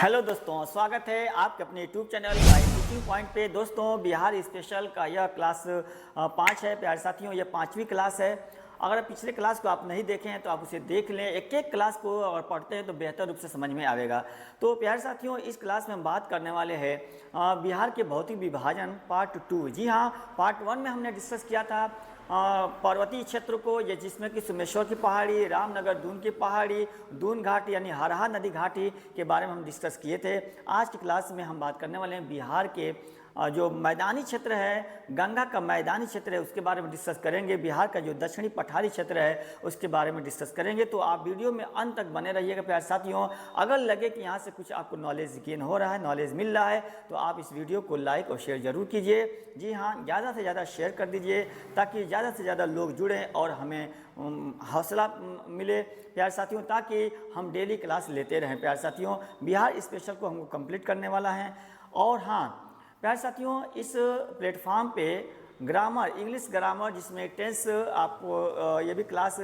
Hello दोस्तों, स्वागत है आपके अपने YouTube channel bye teaching point पे। दोस्तों, बिहार स्पेशल का यह क्लास 5 है। प्यारे साथियों, यह 5वीं क्लास है। अगर आप पिछले क्लास को आप नहीं देखे हैं तो आप उसे देख लें। एक एक क्लास को अगर पढ़ते हैं तो बेहतर रूप से समझ में आएगा। तो प्यारे साथियों, इस क्लास में हम बात करने वाले हैं बिहार के भौतिक विभाजन पार्ट 2। जी हाँ, पार्ट 1 में हमने डिस्कस किया था पर्वतीय क्षेत्र को, ये जिसमें कि सोमेश्वर की पहाड़ी, रामनगर दून की पहाड़ी, दून घाट यानी हरहा नदी घाटी के बारे में हम डिस्कस किए थे। आज की क्लास में हम बात करने वाले हैं बिहार के जो मैदानी क्षेत्र है, गंगा का मैदानी क्षेत्र है, उसके बारे में डिस्कस करेंगे। बिहार का जो दक्षिणी पठारी क्षेत्र है उसके बारे में डिस्कस करेंगे। तो आप वीडियो में अंत तक बने रहिएगा प्यारे साथियों। अगर लगे कि यहाँ से कुछ आपको नॉलेज गेन हो रहा है, नॉलेज मिल रहा है, तो आप इस वीडियो को लाइक और शेयर ज़रूर कीजिए। जी हाँ, ज़्यादा से ज़्यादा शेयर कर दीजिए ताकि ज़्यादा से ज़्यादा लोग जुड़ें और हमें हौसला मिले प्यारे साथियों, ताकि हम डेली क्लास लेते रहें। प्यारे साथियों, बिहार स्पेशल को हमको कंप्लीट करने वाला है। और हाँ प्यारे साथियों, इस प्लेटफॉर्म पे ग्रामर, इंग्लिश ग्रामर, जिसमें टेंस आपको ये भी क्लास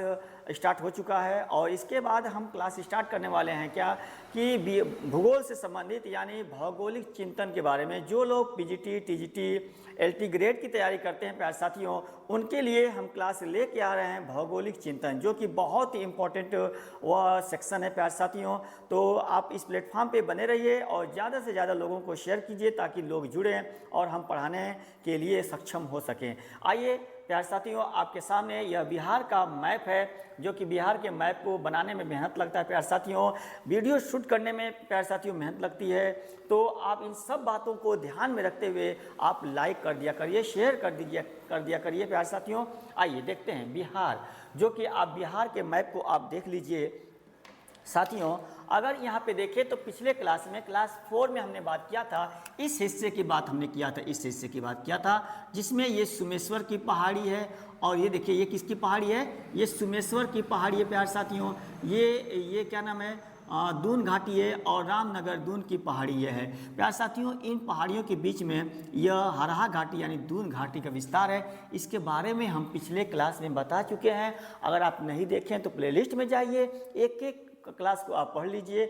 स्टार्ट हो चुका है। और इसके बाद हम क्लास स्टार्ट करने वाले हैं क्या कि भूगोल से संबंधित यानी भौगोलिक चिंतन के बारे में। जो लोग पीजीटी, टीजीटी, एलटी ग्रेड की तैयारी करते हैं प्यारे साथियों, उनके लिए हम क्लास लेके आ रहे हैं भौगोलिक चिंतन, जो कि बहुत ही इम्पोर्टेंट वह सेक्शन है प्यारे साथियों। तो आप इस प्लेटफॉर्म पे बने रहिए और ज़्यादा से ज़्यादा लोगों को शेयर कीजिए ताकि लोग जुड़ें और हम पढ़ाने के लिए सक्षम हो सकें। आइए प्यारे साथियों, आपके सामने यह बिहार का मैप है, जो कि बिहार के मैप को बनाने में मेहनत लगता है प्यारे साथियों, वीडियो शूट करने में प्यारे साथियों मेहनत लगती है। तो आप इन सब बातों को ध्यान में रखते हुए आप लाइक कर दिया करिए, शेयर कर दिया करिए प्यारे साथियों। आइए देखते हैं बिहार, जो कि आप बिहार के मैप को आप देख लीजिए साथियों। अगर यहाँ पे देखें तो पिछले क्लास में, क्लास 4 में हमने बात किया था, इस हिस्से की बात हमने किया था, इस हिस्से की बात किया था जिसमें ये सोमेश्वर की पहाड़ी है। और ये देखिए, ये किसकी पहाड़ी है? ये सोमेश्वर की पहाड़ी है प्यारे साथियों। ये क्या नाम है? दून घाटी है और रामनगर दून की पहाड़ी ये है प्यारे साथियों। इन पहाड़ियों के बीच में यह हरहा घाटी यानी दून घाटी का विस्तार है। इसके बारे में हम पिछले क्लास में बता चुके हैं। अगर आप नहीं देखें तो प्लेलिस्ट में जाइए, एक एक क्लास को आप पढ़ लीजिए,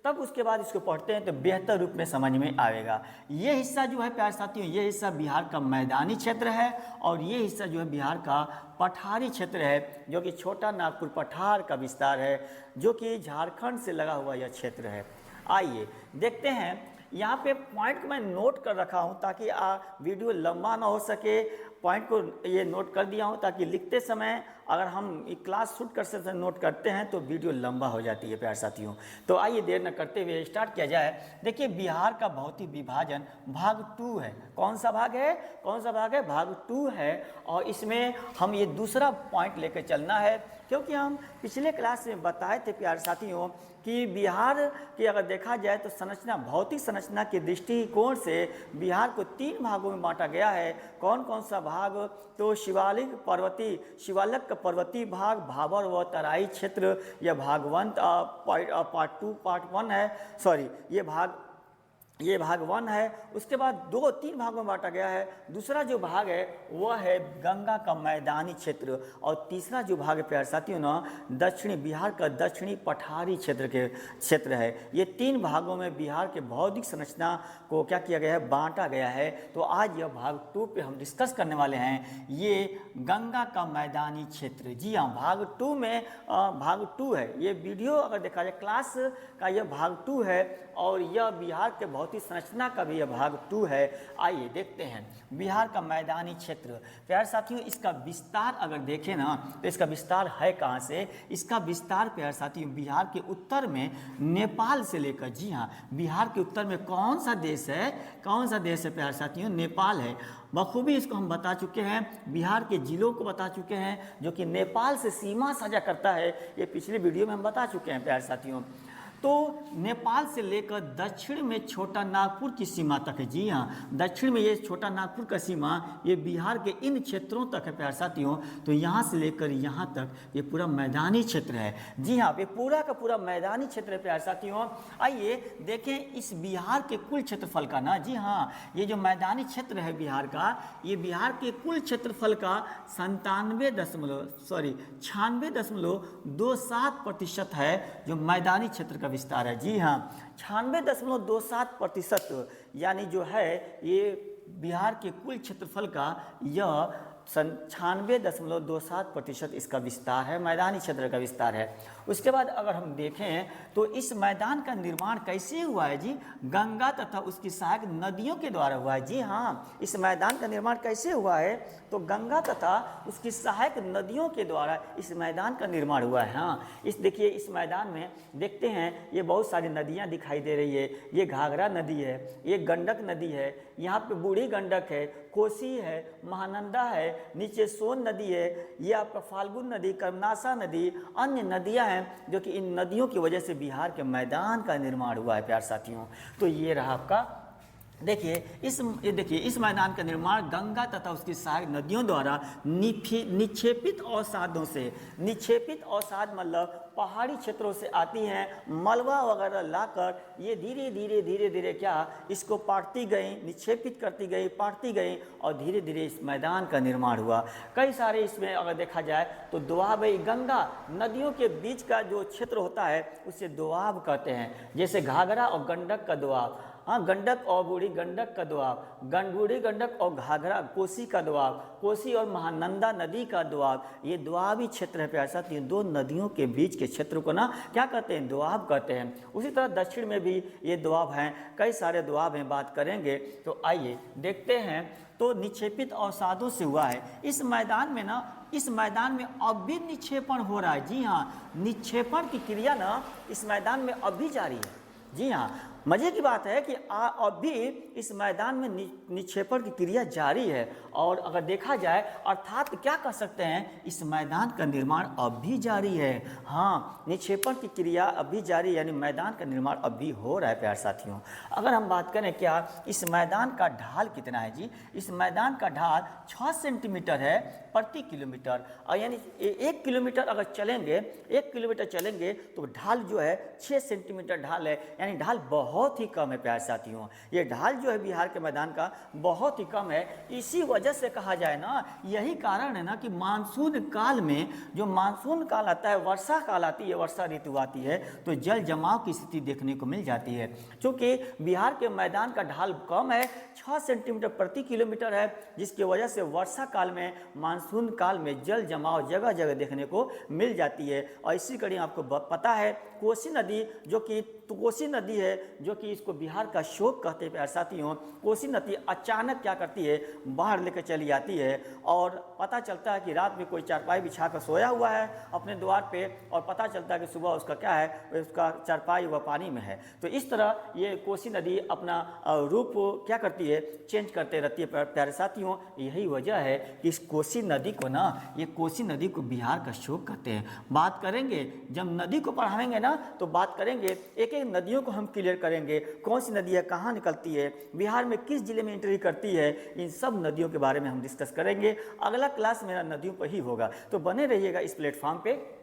तब उसके बाद इसको पढ़ते हैं तो बेहतर रूप में समझ में आएगा। ये हिस्सा जो है प्यारे साथियों, ये हिस्सा बिहार का मैदानी क्षेत्र है और ये हिस्सा जो है बिहार का पठारी क्षेत्र है, जो कि छोटा नागपुर पठार का विस्तार है, जो कि झारखंड से लगा हुआ यह क्षेत्र है। आइए देखते हैं। यहाँ पे पॉइंट को मैं नोट कर रखा हूँ ताकि वीडियो लंबा ना हो सके। पॉइंट को ये नोट कर दिया हूँ ताकि लिखते समय अगर हम क्लास शूट कर सकते नोट करते हैं तो वीडियो लंबा हो जाती है प्यारे साथियों। तो आइए देर न करते हुए स्टार्ट किया जाए। देखिए, बिहार का भौतिक विभाजन भाग 2 है। कौन सा भाग है? कौन सा भाग है? भाग 2 है। और इसमें हम ये दूसरा पॉइंट लेकर चलना है, क्योंकि हम पिछले क्लास में बताए थे प्यारे साथियों कि बिहार की अगर देखा जाए तो संरचना, भौतिक संरचना के दृष्टिकोण से बिहार को 3 भागों में बांटा गया है। कौन कौन सा भाग? तो शिवालिक का पर्वतीय भाग, भाबर व तराई क्षेत्र, यह भाग 1 पार्ट 2 पार्ट 1 है, सॉरी ये भाग 1 है। उसके बाद 2-3 भागों में बांटा गया है। दूसरा जो भाग है वह है गंगा का मैदानी क्षेत्र, और तीसरा जो भाग है प्यारे साथियों ना, दक्षिणी बिहार का दक्षिणी पठारी क्षेत्र है। ये 3 भागों में बिहार के भौतिक संरचना को क्या किया गया है? बांटा गया है। तो आज यह भाग 2 पे हम डिस्कस करने वाले हैं, ये गंगा का मैदानी क्षेत्र। जी हाँ, भाग 2 में भाग 2 है ये वीडियो। अगर देखा जाए क्लास का यह भाग 2 है और यह बिहार के भौतिक संरचना का भी यह भाग 2 है। आइए देखते हैं बिहार का मैदानी क्षेत्र। प्यारे साथियों, इसका विस्तार अगर देखें ना तो इसका विस्तार है कहाँ से? इसका विस्तार प्यारे साथियों बिहार के उत्तर में नेपाल से लेकर, जी हाँ, बिहार के उत्तर में कौन सा देश है? कौन सा देश है प्यारे साथियों? नेपाल है। बखूबी इसको हम बता चुके हैं, बिहार के जिलों को बता चुके हैं जो कि नेपाल से सीमा साझा करता है। ये पिछले वीडियो में हम बता चुके हैं प्यारे साथियों। तो नेपाल से लेकर दक्षिण में छोटा नागपुर की सीमा तक है। जी हाँ, दक्षिण में ये छोटा नागपुर का सीमा ये बिहार के इन क्षेत्रों तक है प्यारे साथियों। तो यहाँ से लेकर यहाँ तक ये पूरा मैदानी क्षेत्र है। जी हाँ, ये पूरा का पूरा मैदानी क्षेत्र है प्यारे साथियों। आइए देखें इस बिहार के कुल क्षेत्रफल का ना, जी हाँ, ये जो मैदानी क्षेत्र है बिहार का, ये बिहार के कुल क्षेत्रफल का 96.27% है जो मैदानी क्षेत्र का का विस्तार है। जी हाँ, 96.27% यानी जो है ये बिहार के कुल क्षेत्रफल का यह 96.27% इसका विस्तार है, मैदानी क्षेत्र का विस्तार है। उसके बाद अगर हम देखें तो इस मैदान का निर्माण कैसे हुआ है जी? गंगा तथा उसकी सहायक नदियों के द्वारा हुआ है। जी हाँ, इस मैदान का निर्माण कैसे हुआ है? तो गंगा तथा उसकी सहायक नदियों के द्वारा इस मैदान का निर्माण हुआ है। हाँ, इस देखिए इस मैदान में देखते हैं ये बहुत सारी नदियाँ दिखाई दे रही है। ये घाघरा नदी है, ये गंडक नदी है, यहाँ पे बूढ़ी गंडक है, कोसी है, महानंदा है, नीचे सोन नदी है, ये आपका फाल्गुन नदी, कर्मनाशा नदी, अन्य नदियां हैं जो कि इन नदियों की वजह से बिहार के मैदान का निर्माण हुआ है प्यारे साथियों। तो ये रहा आपका, देखिए इस मैदान का निर्माण गंगा तथा उसकी सहायक नदियों द्वारा निक्षेपित अवसादों से, निक्षेपित अवसाद मतलब पहाड़ी क्षेत्रों से आती हैं, मलबा वगैरह लाकर ये धीरे धीरे धीरे धीरे क्या इसको पाटती गई, निक्षेपित करती गई, पाटती गई और धीरे धीरे इस मैदान का निर्माण हुआ। कई सारे इसमें अगर देखा जाए तो दोआब, गंगा नदियों के बीच का जो क्षेत्र होता है उसे दोआब कहते हैं। जैसे घाघरा और गंडक का दोआब, हाँ, गंडक और बूढ़ी गंडक का दोआब, बूढ़ी गंडक और घाघरा कोसी का दोआब, कोसी और महानंदा नदी का दोआब, ये दोआबी क्षेत्र है प्यारे साथियों। दो नदियों के बीच के क्षेत्र को ना क्या कहते हैं? दोआब कहते हैं। उसी तरह दक्षिण में भी ये दोआब हैं, कई सारे दोआब हैं, बात करेंगे। तो आइए देखते हैं। तो निक्षेपित अवसादों से हुआ है इस मैदान में ना, इस मैदान में अब भी निक्षेपण हो रहा है। जी हाँ, निक्षेपण की क्रिया ना इस मैदान में अब भी जारी है। जी हाँ, मजे की बात है कि अब भी इस मैदान में निक्षेपण की क्रिया जारी है। और अगर देखा जाए अर्थात क्या कह सकते हैं, इस मैदान का निर्माण अब भी जारी है। हाँ, निक्षेपण की क्रिया अब भी जारी है, यानी मैदान का निर्माण अब भी हो रहा है प्यारे साथियों। अगर हम बात करें क्या इस मैदान का ढाल कितना है जी? इस मैदान का ढाल 6 सेंटीमीटर है प्रति किलोमीटर। और यानी 1 किलोमीटर अगर चलेंगे, 1 किलोमीटर चलेंगे तो ढाल जो है 6 सेंटीमीटर ढाल है, यानी ढाल बहुत ही कम है प्यारे साथियों। ये ढाल जो है बिहार के मैदान का बहुत ही कम है। इसी वजह से कहा जाए ना, यही कारण है ना कि मानसून काल में, जो मानसून काल आता है, वर्षा काल आती है, वर्षा ऋतु आती है, तो जल जमाव की स्थिति देखने को मिल जाती है। क्योंकि बिहार के मैदान का ढाल कम है, 6 सेंटीमीटर प्रति किलोमीटर है, जिसकी वजह से वर्षा काल में, मानसून काल में जल जमाव जगह जगह देखने को मिल जाती है। और इसी कड़ी आपको पता है कोसी नदी, जो कि कोसी नदी है, जो कि इसको बिहार का शोक कहते हैं प्यारे साथियों। कोसी नदी अचानक क्या करती है, बाहर लेकर चली आती है और पता चलता है कि रात में कोई चारपाई बिछा कर सोया हुआ है अपने द्वार पे, और पता चलता है कि सुबह उसका क्या है, उसका चारपाई वह पानी में है। तो इस तरह ये कोसी नदी अपना रूप क्या करती है, चेंज करते रहती है प्यारे साथियों। यही वजह है कि इस कोसी नदी को ना, ये कोसी नदी को बिहार का शोक कहते हैं। बात करेंगे जब नदी को पढ़ाएंगे ना, तो बात करेंगे एक एक नदियों को हम क्लियर करेंगे, कौन सी नदी है, कहाँ निकलती है, बिहार में किस जिले में एंट्री करती है, इन सब नदियों के बारे में हम डिस्कस करेंगे। अगला क्लास मेरा नदियों पर ही होगा, तो बने रहिएगा इस प्लेटफॉर्म पे।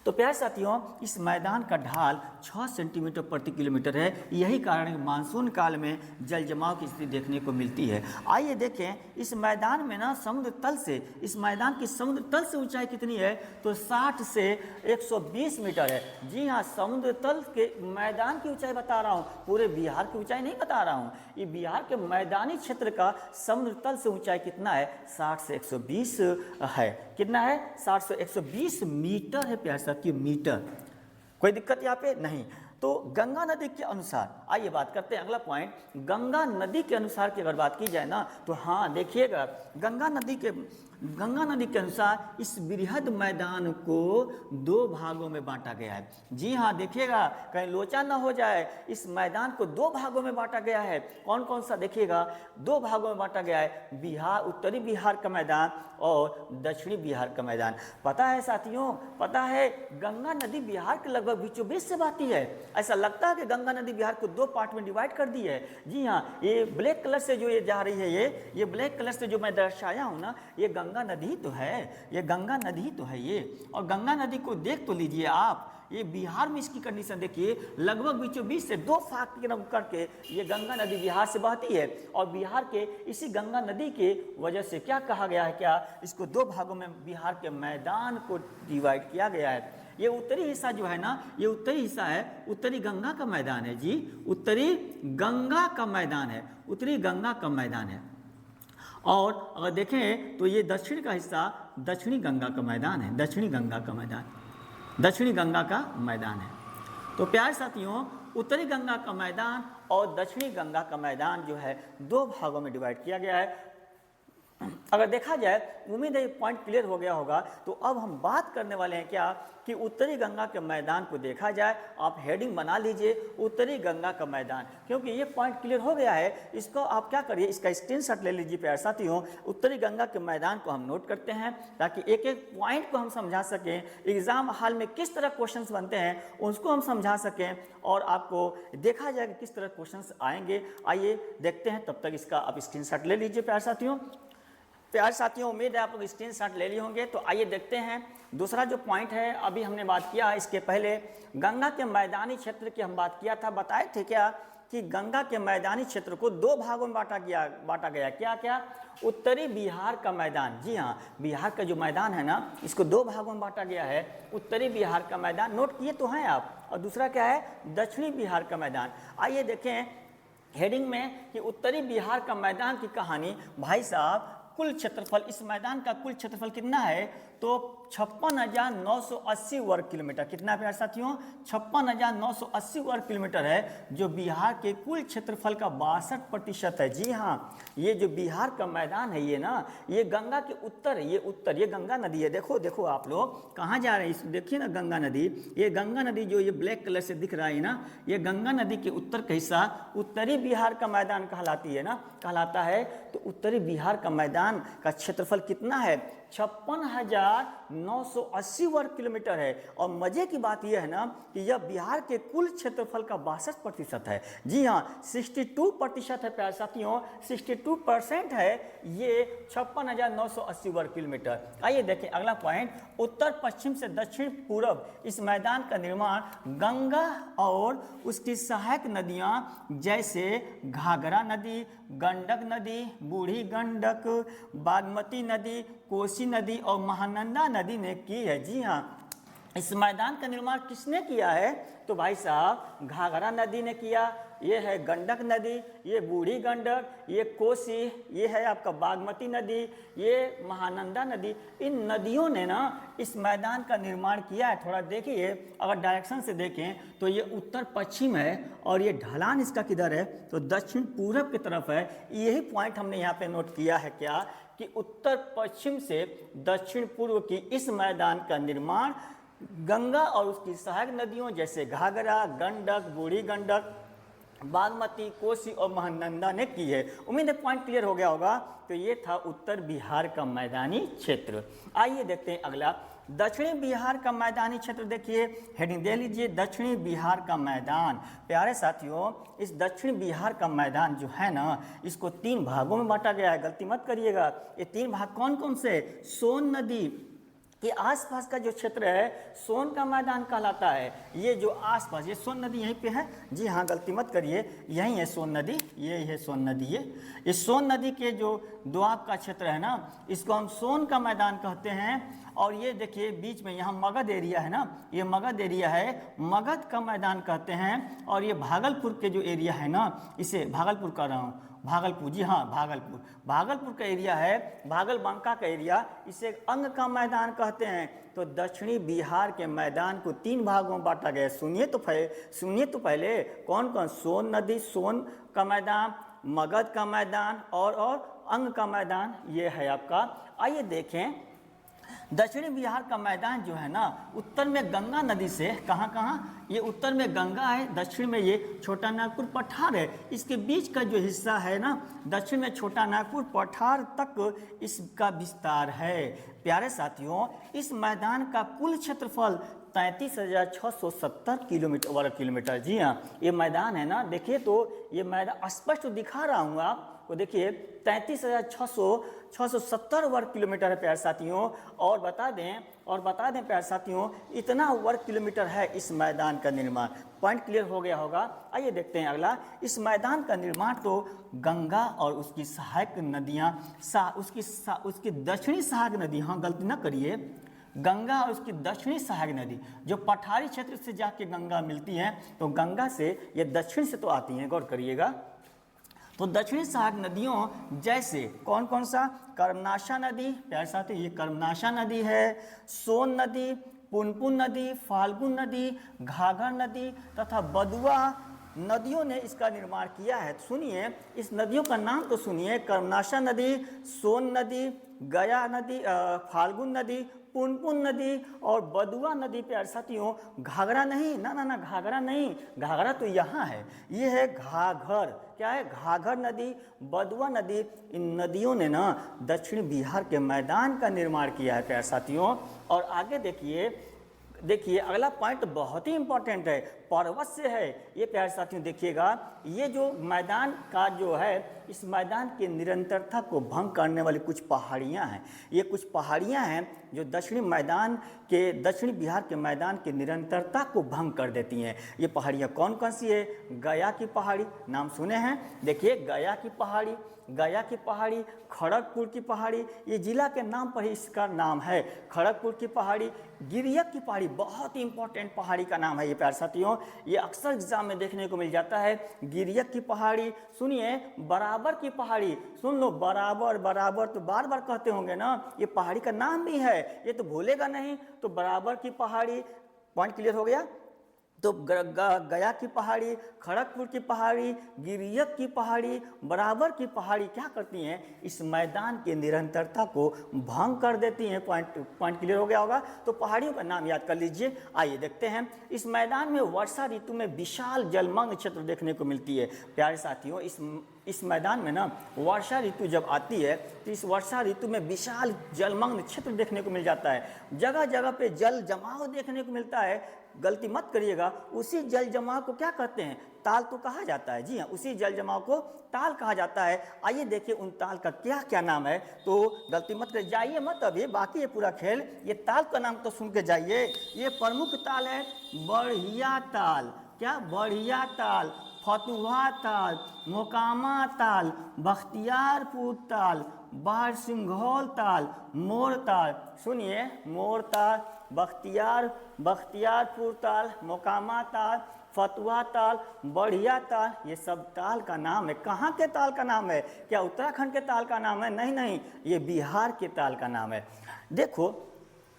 तो प्यारे साथियों, इस मैदान का ढाल 6 सेंटीमीटर प्रति किलोमीटर है। यही कारण है मानसून काल में जल जमाव की स्थिति देखने को मिलती है। आइए देखें इस मैदान में ना समुद्र तल से, इस मैदान की समुद्र तल से ऊंचाई कितनी है, तो 60 से 120 मीटर है। जी हाँ, समुद्र तल के मैदान की ऊंचाई बता रहा हूँ, पूरे बिहार की ऊंचाई नहीं बता रहा हूँ। ये बिहार के मैदानी क्षेत्र का समुद्र तल से ऊंचाई कितना है, 60 से 120 है। कितना है, 60 से 120 मीटर है प्यारे साथियों, मीटर। कोई दिक्कत यहाँ पे नहीं। तो गंगा नदी के अनुसार आइए बात करते हैं। अगला पॉइंट, गंगा नदी के अनुसार की अगर बात की जाए ना, तो हाँ देखिएगा, गंगा नदी के अनुसार इस बृहद मैदान को 2 भागों में बांटा गया है। जी हाँ देखिएगा, कहीं लोचा ना हो जाए, इस मैदान को 2 भागों में बांटा गया है। कौन कौन सा देखिएगा, 2 भागों में बांटा गया है, बिहार, उत्तरी बिहार का मैदान और दक्षिणी बिहार का मैदान। पता है साथियों, पता है गंगा नदी बिहार के लगभग बीचों बीच से बहती है। ऐसा लगता है कि गंगा नदी बिहार को 2 पार्ट में डिवाइड कर दी है। जी हाँ, ये ब्लैक कलर से जो ये जा रही है, ये ब्लैक कलर से जो मैं दर्शाया हूँ ना, ये गंगा नदी तो है, ये गंगा नदी तो है ये। और गंगा नदी को देख तो लीजिए आप, ये बिहार में इसकी कंडीशन देखिए, लगभग बीचों बीच से 2 भाग करके ये गंगा नदी बिहार से बहती है। और बिहार के इसी गंगा नदी के वजह से क्या कहा गया है, क्या इसको 2 भागों में बिहार के मैदान को डिवाइड किया गया है। ये उत्तरी हिस्सा जो है ना, ये उत्तरी हिस्सा है, उत्तरी गंगा का मैदान है जी, उत्तरी गंगा का मैदान है, उत्तरी गंगा का मैदान है। और अगर देखें तो ये दक्षिण का हिस्सा दक्षिणी गंगा का मैदान है, दक्षिणी गंगा का मैदान, दक्षिणी गंगा का मैदान है। तो प्यारे साथियों, उत्तरी गंगा का मैदान और दक्षिणी गंगा का मैदान जो है दो भागों में डिवाइड किया गया है। अगर देखा जाए, उम्मीद है ये पॉइंट क्लियर हो गया होगा। तो अब हम बात करने वाले हैं क्या कि उत्तरी गंगा के मैदान को देखा जाए। आप हेडिंग बना लीजिए, उत्तरी गंगा का मैदान, क्योंकि ये पॉइंट क्लियर हो गया है। इसको आप क्या करिए, इसका स्क्रीनशॉट ले लीजिए प्यारे साथियों। उत्तरी गंगा के मैदान को हम नोट करते हैं ताकि एक एक पॉइंट को हम समझा सकें, एग्जाम हॉल में किस तरह क्वेश्चंस बनते हैं उसको हम समझा सकें और आपको देखा जाए कि किस तरह क्वेश्चंस आएंगे। आइए देखते हैं, तब तक इसका आप स्क्रीनशॉट ले लीजिए प्यारे साथियों। प्यारे साथियों, उम्मीद है आप लोग स्क्रीनशॉट ले लिए होंगे। तो आइए देखते हैं दूसरा जो पॉइंट है, अभी हमने बात किया इसके पहले गंगा के मैदानी क्षेत्र की हम बात किया था। बताए थे क्या कि गंगा के मैदानी क्षेत्र को दो भागों में बांटा गया। क्या क्या? उत्तरी बिहार का मैदान, जी हाँ, बिहार का जो मैदान है ना, इसको दो भागों में बांटा गया है। उत्तरी बिहार का मैदान नोट किए तो हैं आप, और दूसरा क्या है, दक्षिणी बिहार का मैदान। आइए देखें हेडिंग में कि उत्तरी बिहार का मैदान की कहानी। भाई साहब, कुल क्षेत्रफल, इस मैदान का कुल क्षेत्रफल कितना है? तो 56,980 वर्ग किलोमीटर। कितना प्यारे साथियों? 56,980 वर्ग किलोमीटर है, जो बिहार के कुल क्षेत्रफल का 62% है। जी हाँ, ये जो बिहार का मैदान है ये ना, ये गंगा के उत्तर, ये गंगा नदी है। देखो देखो आप लोग कहाँ जा रहे हैं, देखिए ना गंगा नदी। ये गंगा नदी जो ये ब्लैक कलर से दिख रहा है ना, ये गंगा नदी के उत्तर का हिस्सा उत्तरी बिहार का मैदान कहलाती है ना, कहलाता है। तो उत्तरी बिहार का मैदान का क्षेत्रफल कितना है? 56,980 वर्ग किलोमीटर है। और मजे की बात यह है ना कि यह बिहार के कुल क्षेत्रफल का 62% है। जी हाँ, 62% है प्यारे साथियों, 62% है ये 56,980 वर्ग किलोमीटर। आइए देखें अगला पॉइंट, उत्तर पश्चिम से दक्षिण पूर्व इस मैदान का निर्माण गंगा और उसकी सहायक नदियां जैसे घाघरा नदी, गंडक नदी, बूढ़ी गंडक, बागमती नदी, कोसी नदी और महानंदा नदी ने की है। जी हाँ, इस मैदान का निर्माण किसने किया है? तो भाई साहब, घाघरा नदी ने किया, ये है गंडक नदी, ये बूढ़ी गंडक, ये कोसी, ये है आपका बागमती नदी, ये महानंदा नदी। इन नदियों ने ना इस मैदान का निर्माण किया है। थोड़ा देखिए, अगर डायरेक्शन से देखें तो ये उत्तर पश्चिम है और ये ढलान इसका किधर है? तो दक्षिण पूरब की तरफ है। यही पॉइंट हमने यहाँ पे नोट किया है क्या कि उत्तर पश्चिम से दक्षिण पूर्व की इस मैदान का निर्माण गंगा और उसकी सहायक नदियों जैसे घाघरा, गंडक, बूढ़ी गंडक, बागमती, कोसी और महानंदा ने की है। उम्मीद है पॉइंट क्लियर हो गया होगा। तो ये था उत्तर बिहार का मैदानी क्षेत्र। आइए देखते हैं अगला, दक्षिणी बिहार का मैदानी क्षेत्र। देखिए हेडिंग दे लीजिए, दक्षिणी बिहार का मैदान। प्यारे साथियों, इस दक्षिण बिहार का मैदान जो है ना, इसको 3 भागों में बांटा गया है। गलती मत करिएगा। ये 3 भाग कौन कौन से? सोन नदी के आसपास का जो क्षेत्र है सोन का मैदान कहलाता है। ये जो आसपास, ये सोन नदी यहीं पे है। जी हाँ, गलती मत करिए, यहीं है सोन नदी, ये है सोन नदी। ये सोन नदी के जो दोआब का क्षेत्र है ना, इसको हम सोन का मैदान कहते हैं। और ये देखिए बीच में यहाँ मगध एरिया है ना, ये मगध एरिया है, मगध का मैदान कहते हैं। और ये भागलपुर के जो एरिया है ना, इसे भागलपुर कह रहा हूँ, भागलपुर, जी हाँ भागलपुर का एरिया है, भागलबांका का एरिया, इसे अंग का मैदान कहते हैं। तो दक्षिणी बिहार के मैदान को 3 भागों में बांटा गया। सुनिए तो पहले कौन कौन? सोन नदी, सोन का मैदान, मगध का मैदान और अंग का मैदान, ये है आपका। आइए देखें, दक्षिणी बिहार का मैदान जो है ना, उत्तर में गंगा नदी से कहाँ, ये उत्तर में गंगा है, दक्षिण में ये छोटा नागपुर पठार है। इसके बीच का जो हिस्सा है ना, दक्षिण में छोटा नागपुर पठार तक इसका विस्तार है। प्यारे साथियों, इस मैदान का कुल क्षेत्रफल 33,670 वर्ग किलोमीटर। जी हाँ, ये मैदान है ना, देखिए तो ये मैदान स्पष्ट दिखा रहा हूँ आपको। देखिए 33,670 वर्ग किलोमीटर है प्यारे साथियों। और बता दें प्यारे साथियों, इतना वर्ग किलोमीटर है इस मैदान का निर्माण। पॉइंट क्लियर हो गया होगा। आइए देखते हैं अगला, इस मैदान का निर्माण तो गंगा और उसकी सहायक नदियाँ, उसकी दक्षिणी सहायक नदी, हाँ गलती ना करिए, गंगा और उसकी दक्षिणी सहायक नदी जो पठारी क्षेत्र से जाके गंगा मिलती हैं, तो गंगा से ये दक्षिण से तो आती हैं, गौर करिएगा। तो दक्षिणी सहायक नदियों जैसे कौन कौन सा, कर्मनाशा नदी, प्यारे साथियों ये कर्मनाशा नदी है, सोन नदी, पुनपुन नदी, फाल्गुन नदी, घाघर नदी तथा बदुआ नदियों ने इसका निर्माण किया है। तो सुनिए इस नदियों का नाम तो सुनिए, कर्मनाशा नदी, सोन नदी, गया नदी, फाल्गुन नदी, पुनपुन नदी और बदुआ नदी। प्यारे साथियों घाघरा नहीं, ना ना ना घाघरा नहीं, घाघरा तो यहाँ है, ये है घाघर। क्या है, घाघर नदी, बदुआ नदी। इन नदियों ने ना दक्षिण बिहार के मैदान का निर्माण किया है प्यारे साथियों। और आगे देखिए अगला पॉइंट बहुत ही इंपॉर्टेंट है, पर्वत से है ये प्यारे साथियों। देखिएगा ये जो मैदान का जो है, इस मैदान की निरंतरता को भंग करने वाली कुछ पहाड़ियां हैं। ये कुछ पहाड़ियां हैं जो दक्षिणी बिहार के मैदान की निरंतरता को भंग कर देती हैं। ये पहाड़ियां कौन कौन सी है, गया की पहाड़ी, नाम सुने हैं, देखिए गया की पहाड़ी, खड़गपुर की पहाड़ी, ये जिला के नाम पर ही इसका नाम है, खड़गपुर की पहाड़ी, गिरियक की पहाड़ी, बहुत ही इंपॉर्टेंट पहाड़ी का नाम है ये प्यारे साथियों, ये अक्सर एग्जाम में देखने को मिल जाता है। गिरियक की पहाड़ी, सुनिए बराबर की पहाड़ी, सुन लो बराबर तो बार बार कहते होंगे ना, ये पहाड़ी का नाम भी है, ये तो भूलेगा नहीं। तो बराबर की पहाड़ी, पॉइंट क्लियर हो गया। तो गया की पहाड़ी, खड़गपुर की पहाड़ी, गिरियक की पहाड़ी, बराबर की पहाड़ी क्या करती हैं, इस मैदान की निरंतरता को भंग कर देती हैं। पॉइंट क्लियर हो गया होगा। तो पहाड़ियों का नाम याद कर लीजिए। आइए देखते हैं, इस मैदान में वर्षा ऋतु में विशाल जलमग्न क्षेत्र देखने को मिलती है। प्यारे साथियों इस मैदान में ना वर्षा ऋतु जब आती है तो इस वर्षा ऋतु में विशाल जलमग्न क्षेत्र देखने को मिल जाता है। जगह जगह पे जल जमाव देखने को मिलता है। गलती मत करिएगा, उसी जल जमाव को क्या कहते हैं, ताल तो कहा जाता है। जी हाँ, उसी जल जमाव को ताल कहा जाता है। आइए देखिए उन ताल का क्या क्या नाम है। तो गलती मत कर जाइए मत, अभी बाकी है पूरा खेल। ये ताल का नाम तो सुन के जाइए। ये प्रमुख ताल है बढ़िया ताल, क्या बढ़िया ताल, फतुहा ताल, मोकामा ताल, बख्तियारपुर ताल, बारसिंघौल ताल, मोर ताल। सुनिए मोर ताल, बख्तियारपुर ताल, मोकामा ताल, फतुहा ताल, बढ़िया ताल, ये सब ताल का नाम है। कहाँ के ताल का नाम है, क्या उत्तराखंड के ताल का नाम है, नहीं नहीं, ये बिहार के ताल का नाम है। देखो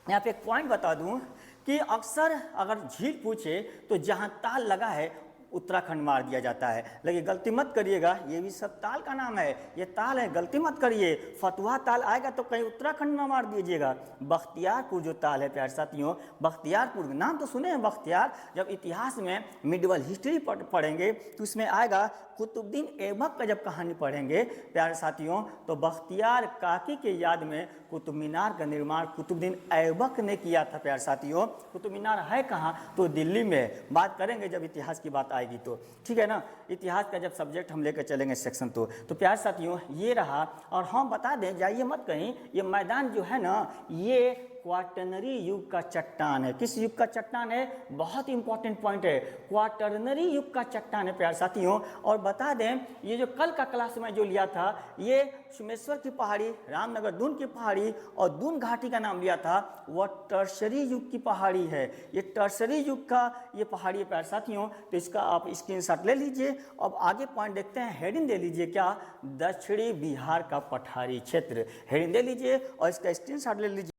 यहाँ पे एक पॉइंट बता दूं कि अक्सर अगर झील पूछे तो जहाँ ताल लगा है उत्तराखंड मार दिया जाता है, लेकिन गलती मत करिएगा, ये भी सब ताल का नाम है, ये ताल है, गलती मत करिए। फतुहा ताल आएगा तो कहीं उत्तराखंड में मार दीजिएगा। बख्तियारपुर जो ताल है प्यारे साथियों, बख्तियारपुर नाम तो सुने हैं बख्तियार, जब इतिहास में मिडिवल हिस्ट्री पढ़ेंगे तो उसमें आएगा, कुतुबुद्दीन ऐबक का जब कहानी पढ़ेंगे प्यारे साथियों, तो बख्तियार काकी के याद में कुतुब मीनार का निर्माण कुतुबुद्दीन ऐबक ने किया था। प्यारे साथियों कुतुब मीनार है कहाँ, तो दिल्ली में। बात करेंगे जब इतिहास की बात आएगी तो, ठीक है ना, इतिहास का जब सब्जेक्ट हम लेकर चलेंगे सेक्शन तो प्यारे साथियों ये रहा। और हम बता दें, जाइए मत कहीं, ये मैदान जो है ना ये क्वाटरनरी युग का चट्टान है। किस युग का चट्टान है, बहुत इंपॉर्टेंट पॉइंट है, क्वाटरनरी युग का चट्टान है प्यारे साथियों। और बता दें ये जो कल का क्लास में जो लिया था, ये सुमेश्वर की पहाड़ी, रामनगर दून की पहाड़ी और दून घाटी का नाम लिया था, वह टर्सरी युग की पहाड़ी है। ये टर्सरी युग का ये पहाड़ी है प्यारे साथियों। तो इसका आप स्क्रीनशॉट ले लीजिए। अब आगे पॉइंट देखते हैं, हेडिंग दे लीजिए, क्या, दक्षिणी बिहार का पठारी क्षेत्र, हेडिंग दे लीजिए और इसका स्क्रीनशॉट ले लीजिए।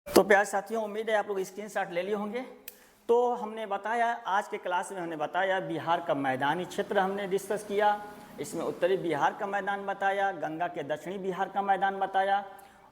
तो प्यारे साथियों उम्मीद है आप लोग स्क्रीनशॉट ले लिए होंगे। तो हमने बताया, आज के क्लास में हमने बताया बिहार का मैदानी क्षेत्र हमने डिस्कस किया, इसमें उत्तरी बिहार का मैदान बताया, गंगा के दक्षिणी बिहार का मैदान बताया।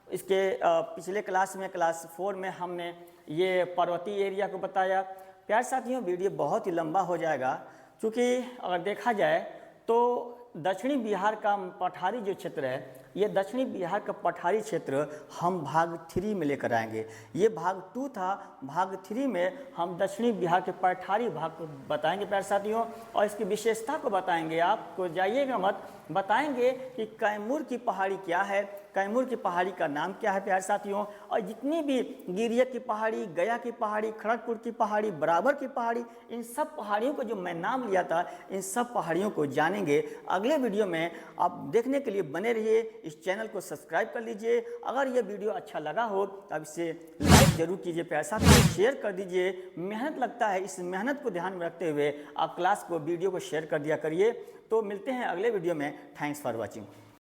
इसके पिछले क्लास में क्लास 4 में हमने ये पर्वतीय एरिया को बताया। प्यारे साथियों वीडियो बहुत ही लंबा हो जाएगा, क्योंकि अगर देखा जाए तो दक्षिणी बिहार का पठारी जो क्षेत्र है, ये दक्षिणी बिहार का पठारी क्षेत्र हम भाग 3 में लेकर आएंगे। ये भाग 2 था, भाग 3 में हम दक्षिणी बिहार के पठारी भाग को बताएंगे प्यारे साथियों, और इसकी विशेषता को बताएंगे। आपको जाइएगा मत, बताएंगे कि कैमूर की पहाड़ी क्या है, कैमूर की पहाड़ी का नाम क्या है प्यारे साथियों, और जितनी भी गिरिया की पहाड़ी, गया की पहाड़ी, खड़गपुर की पहाड़ी, बराबर की पहाड़ी, इन सब पहाड़ियों को जो मैं नाम लिया था, इन सब पहाड़ियों को जानेंगे अगले वीडियो में। आप देखने के लिए बने रहिए, इस चैनल को सब्सक्राइब कर लीजिए। अगर ये वीडियो अच्छा लगा हो तो आप इसे लाइक जरूर कीजिए प्यारे साथियों, शेयर कर दीजिए। मेहनत लगता है, इस मेहनत को ध्यान में रखते हुए आप क्लास को, वीडियो को शेयर कर दिया करिए। तो मिलते हैं अगले वीडियो में। Thanks for watching.